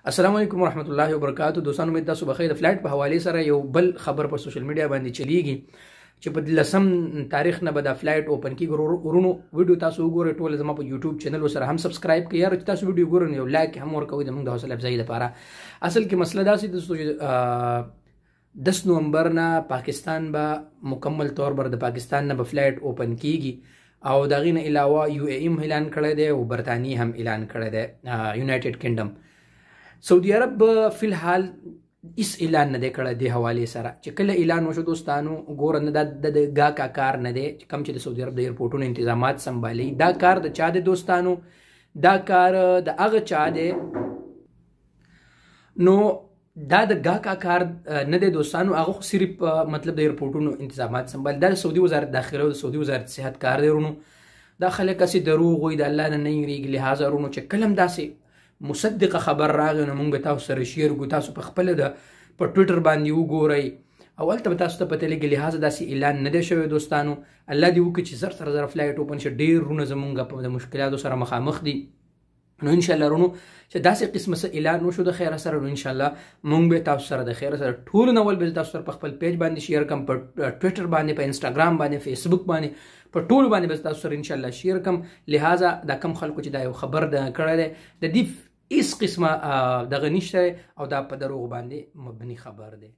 السلام علیکم ورحمت الله وبرکاتہ. دوستانو امید تاسو بخیر. د فلایټ په حواله سره یو بل خبر په سوشل میډیا باندې چلیږي چې په 10 تاریخ نه به دا فلایټ اوپن کیږي. ورونو ویډیو تاسو وګورئ، ټول زما په یوټیوب چینل سره هم سبسکرایب کړئ. یار تاسو ویډیو ګورئ یو لایک هم ورکوئ د موږ د حوصله افزایی لپاره. اصل کې مسله دا سي د 10 نومبر نه پاکستان به مکمل طور پر د پاکستان نه به فلایټ اوپن کیږي او دا غینه علاوه یو ای ام اعلان کړی دی او برتانی هم اعلان کړی دی، یونایټډ کینګډم. سعودي عرب فی الحال اس اعلان نه دی کړی د حوالې سره چې کله اعلان وشو دوستانو ګوره نه د ګا کار نه دی کم چې د سعودي عرب د ایرپورټونو انتظامات سنبالي. دا کار د چا دی دوستانو؟ دا کار د هغه چا دی نو دا د ګا کار نه دی دوستانو. هغه صرف مطلب د ایرپورټونو انتظامات سنبالي. دا د سعودي وزارت داخله او د سعودي وزارت صحت کار دی ورونو. دا خلک هسې دروغ وایي د الله نه یېرېږي. لهذا ورونو چې کله هم داسې مصدقه خبر راغی نو موږ به تاسو سره شیر کړو. تاسو په خپله د په ټویټر باندې وګورئ او هلته به تاسو ته پته لګي. لهذا داسې اعلان نه دی شوی دوستانو. الله دې وکړي چې زر تر زره فلایټ اوپن شي. ډېر ورونه زموږ په د مشکلاتو سره مخامخ دي. نو انشاءالله ورونو چې داسې قسمه څه اعلان وشو د خیره سره، نو انشاءالله موږ به تاسو سره د خیره سره ټول نه اول به تاسو سره په خپل پیج باندې شیر کم، په ټویټر باندې، په انسټاګرام باندې، فیسبوک باندې، په ټول باندې به تاسو سره انشاءالله شیر کم. لهذا دا کم خلکو چې دا یو خبر کړی دی د دې هیڅ قسمه دغه نشته او دا په دروغ باندې مبني خبر دی.